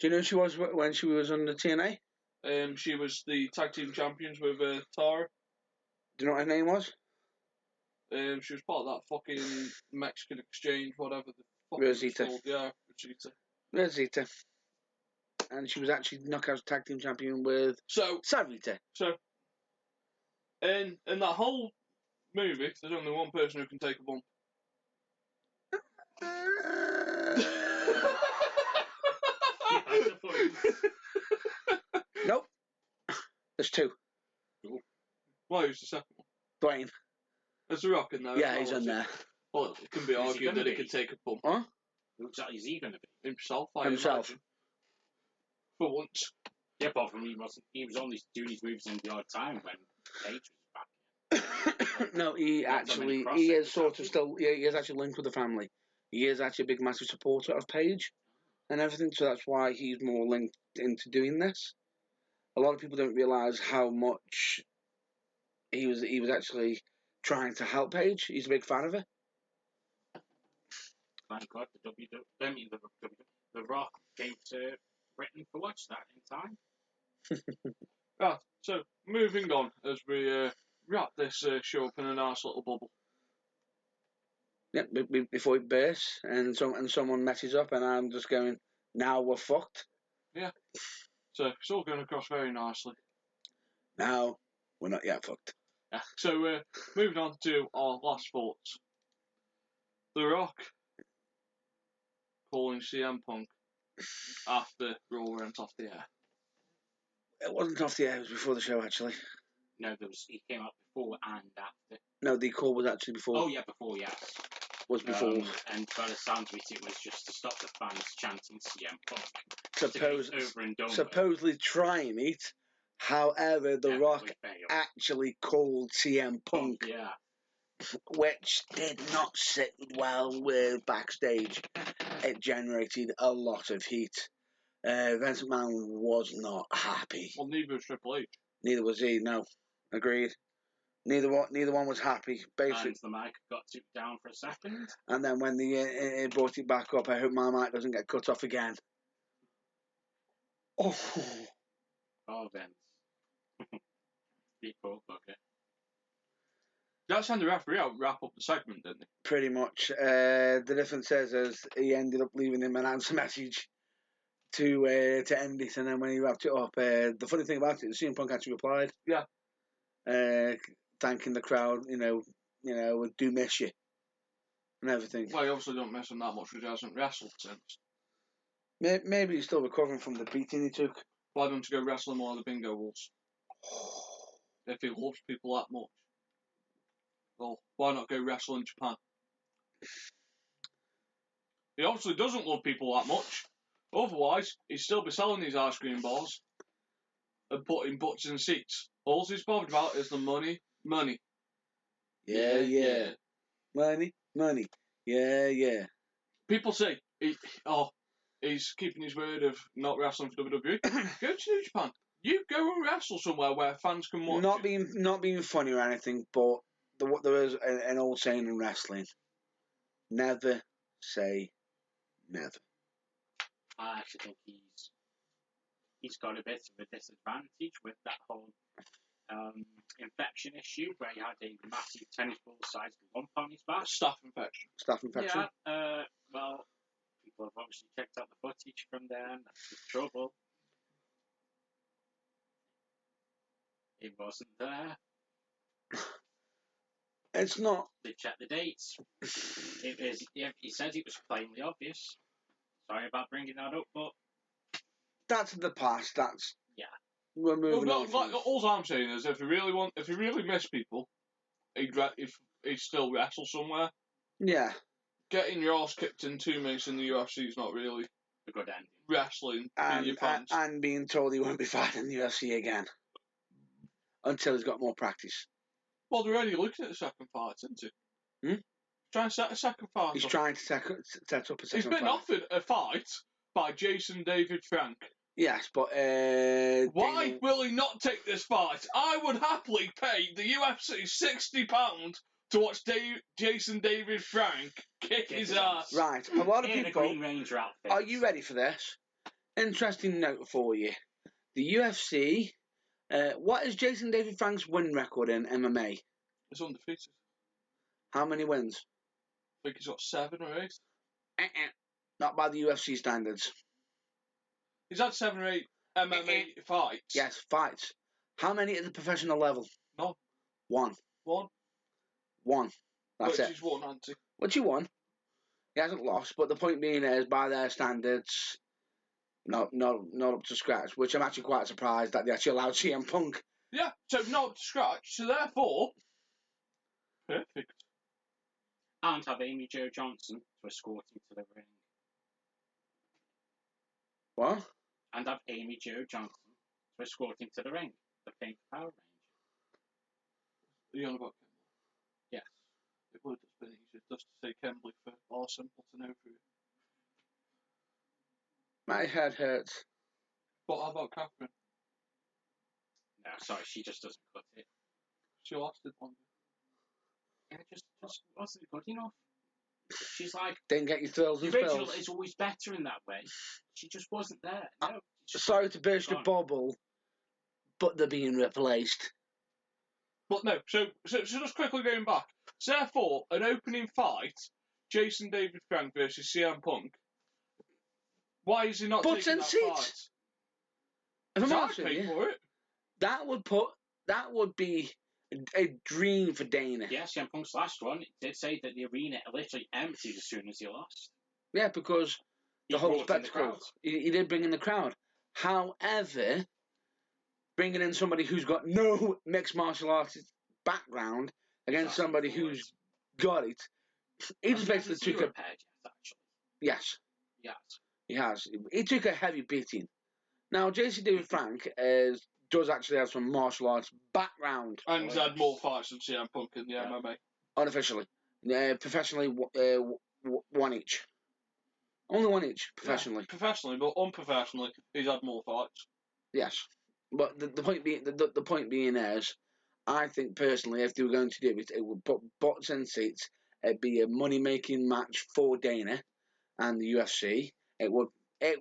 Do you know who she was when she was on the TNA? She was the tag team champions with Tara. Do you know what her name was? She was part of that fucking Mexican exchange, whatever the fuck Rosita. it's called. Yeah, Rosita. Rosita. And she was actually Knockouts Tag Team Champion with So, Sarita. in that whole movie, there's only one person who can take a bump. Nope. There's two. Well, who's the second one? Dwayne. There's The Rock in there. Yeah, as he's well, in is he? there. Well, it can be Who's he argued gonna that he be? can take a bump Huh? Who exactly is he going to be? himself. I Himself. imagine. For once. Yeah, apart from he was only doing his moves in the odd time when Paige was back. No, he Not so many actually, he is crossovers, sort has of he? still, he is actually linked with the family. He is actually a big, massive supporter of Paige and everything, so that's why he's more linked into doing this. A lot of people don't realise how much he was actually trying to help Paige. He's a big fan of her. Thank God the Rock came to Britain to watch that in time. Right, so moving on as we wrap this show up in a nice little bubble. Yeah, before it bursts and someone messes up and I'm just going, now we're fucked. Yeah. So it's all going across very nicely. Now we're not yet fucked. Yeah. So moving on to our last thoughts. The Rock calling CM Punk after Raw went off the air. It wasn't off the air, it was before the show actually. No, he came out before and after. No, the call was actually before. Oh yeah, before, yes. Was before. And by the sounds of it was just to stop the fans chanting CM Punk. Over and done supposedly trying it. However, The Rock actually called CM Punk, yeah. which did not sit well with backstage. It generated a lot of heat. Vince McMahon was not happy. Well, neither was Triple H. Neither was he. No, agreed. Neither one was happy. Basically, And the mic got took down for a second. and then when they brought it back up, I hope my mic doesn't get cut off again. Oh. Oh, Vince. Big poor bugger. That's when the referee wrap up the segment, didn't he? Pretty much. The difference is he ended up leaving him an answer message to end it, and then when he wrapped it up, the funny thing about it, CM Punk actually replied. Yeah. thanking the crowd, we do miss you and everything. Well, he obviously don't miss him that much because he hasn't wrestled since. Maybe he's still recovering from the beating he took. Why don't you go wrestle him one of the Bingo Wars? If he loves people that much. Well, why not go wrestle in Japan? He obviously doesn't love people that much. Otherwise, he'd still be selling these ice cream bars and putting butts in seats. All he's bothered about is the money. Money. Yeah. Money. Yeah. People say, he's keeping his word of not wrestling for WWE. Go to New Japan. You go and wrestle somewhere where fans can watch you. Not being funny or anything, but there is an old saying in wrestling: never say never. I actually think he's got a bit of a disadvantage with that whole infection issue, where he had a massive tennis ball-sized lump on his back. Staph infection. Yeah. Well, people have obviously checked out the footage from there, and that's the trouble. It wasn't there. It's not. They checked the dates. He says it was plainly obvious. Sorry about bringing that up, but That's the past. Yeah. We're moving on. All I'm saying is, if you really miss people, he'd still wrestle somewhere. Yeah. Getting your ass kicked in 2 minutes in the UFC is not really a good ending. Wrestling in your pants. And being told he won't be fighting in the UFC again until he's got more practice. Well, they're already looking at the second fight, isn't he? Trying to set a second fight. He's trying to set up a second fight. He's been offered a fight by Jason David Frank. Yes, but why will he not take this fight? I would happily pay the UFC £60 to watch Jason David Frank kick his ass. Right, a lot of people. Green Ranger outfit. Are you ready for this? Interesting note for you. The UFC. What is Jason David Frank's win record in MMA? It's undefeated. How many wins? I think he's got 7 or 8. Not by the UFC standards. He's had 7 or 8 MMA fights. Yes, fights. How many at the professional level? No. One. That's it. Which he's won, hasn't he? Which he won. He hasn't lost, but the point being is, by their standards, not up to scratch. Which I'm actually quite surprised that they actually allowed CM Punk. Yeah, so not up to scratch. So therefore, perfect. And have Amy Jo Johnson to escort him to the ring. What? And have Amy Jo Johnson to escort him to the ring. The Pink Power Ranger. Are you on about Kimberly? Yes. It would have been easier just to say Kimberly for all simple to know for you. My head hurts. But how about Catherine? No, sorry, she just doesn't cut it. She lasted longer. Yeah, just wasn't good enough. She's like, didn't get your thrills and the original spills. is always better in that way. She just wasn't there. No. Sorry to burst your bubble, but they're being replaced. But no, so just quickly going back. So therefore, an opening fight, Jason David Frank versus CM Punk. Why is he not taking that fight? If I'm I'd honest with pay you, for it. that would be a dream for Dana. Yeah, CM Punk's last one did say that the arena literally emptied as soon as he lost. Yeah, because the whole spectacle. He did bring in the crowd. However, bringing in somebody who's got no mixed martial arts background against somebody who's got it, he just basically took a. Yes. He has. He took a heavy beating. Now, Jason David Frank does actually have some martial arts background. And he's had more fights than CM Punk in the MMA. Unofficially. Professionally, one each. Only one each, professionally. Yeah, professionally, but unprofessionally, he's had more fights. Yes. But the point being is, I think personally, if they were going to do it, it would put butts in seats. It'd be a money-making match for Dana and the UFC. It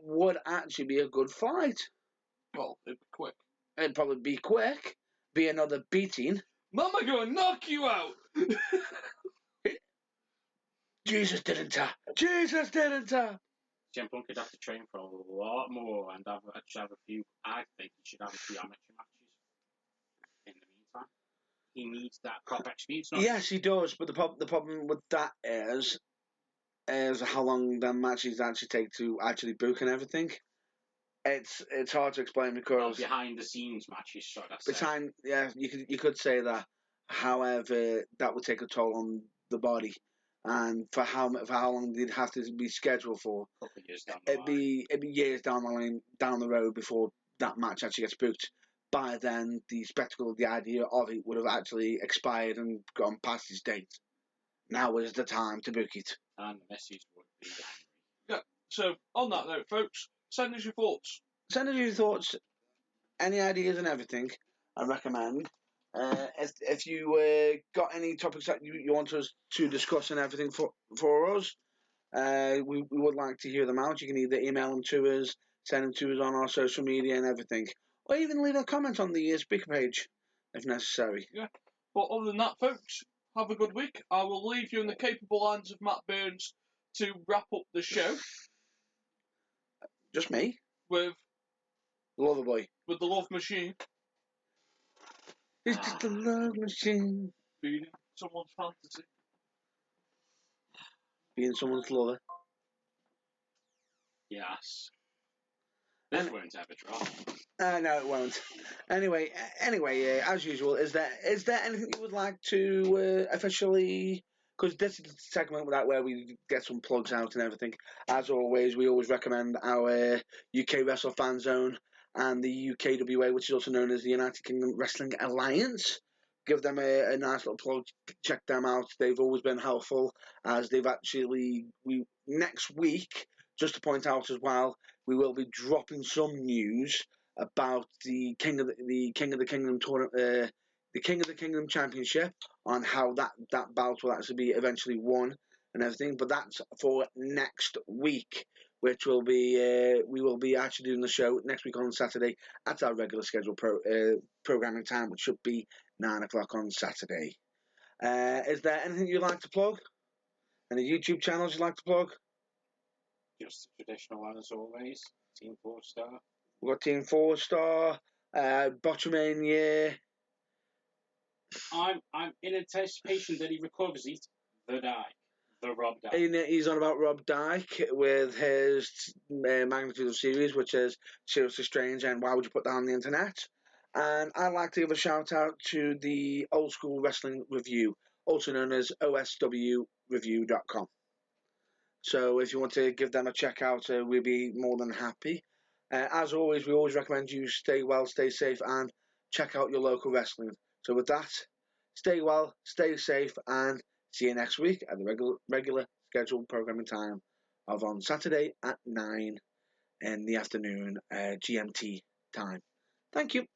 would actually be a good fight. Well, it'd be quick. It'd probably be quick. Be another beating. Mama gonna knock you out! Jesus didn't. Jesus didn't. CM Punk could have to train for a lot more and have a few. I think he should have a few amateur matches in the meantime. he needs that proper experience. Not Yes, he does, but the problem with that is how long the matches actually take to actually book and everything. It's hard to explain because behind the scenes matches, so that's behind you could say that. However, that would take a toll on the body, and for how long they'd have to be scheduled for. a couple of years down the It'd line. be years down the road before that match actually gets booked. By then, the spectacle, the idea of it would have actually expired and gone past its date. Now is the time to book it. And the message would be Yeah. So on that note, folks, send us your thoughts. Send us your thoughts, any ideas and everything. I recommend. If you got any topics that you want us to discuss and everything for us, we would like to hear them out. You can either email them to us, send them to us on our social media and everything, or even leave a comment on the speaker page if necessary. Yeah. But other than that, folks, have a good week. I will leave you in the capable hands of Matt Burns to wrap up the show. Just me? With Loverboy. With the Love Machine. It's just a love machine. Feeding someone's fantasy. Being someone's lover. yes. This won't ever drop. No, it won't. Anyway, as usual, is there anything you would like to officially? Because this is the segment where we get some plugs out and everything. As always, we always recommend our UK Wrestle Fan Zone and the UKWA, which is also known as the United Kingdom Wrestling Alliance. Give them a nice little plug. Check them out. They've always been helpful, as they've actually next week. Just to point out as well, we will be dropping some news about the King of the Kingdom tournament, the King of the Kingdom Championship, on how that bout will actually be eventually won and everything. But that's for next week, which will be we will be actually doing the show next week on Saturday at our regular scheduled programming time, which should be 9 o'clock on Saturday. Is there anything you'd like to plug? Any YouTube channels you'd like to plug? Just the traditional one as always. Team 4-star. We've got Team 4-star, Botchamania. I'm in anticipation that he recovers. He's the Rob Dyke. He's on about Rob Dyke with his Magnitude of Series, which is seriously strange and why would you put that on the internet? And I'd like to give a shout out to the Old School Wrestling Review, also known as oswreview.com. So if you want to give them a check out, we'd be more than happy. As always, we always recommend you stay well, stay safe, and check out your local wrestling. So with that, stay well, stay safe, and see you next week at the regular scheduled programming time of on Saturday at 9 in the afternoon, GMT time. Thank you.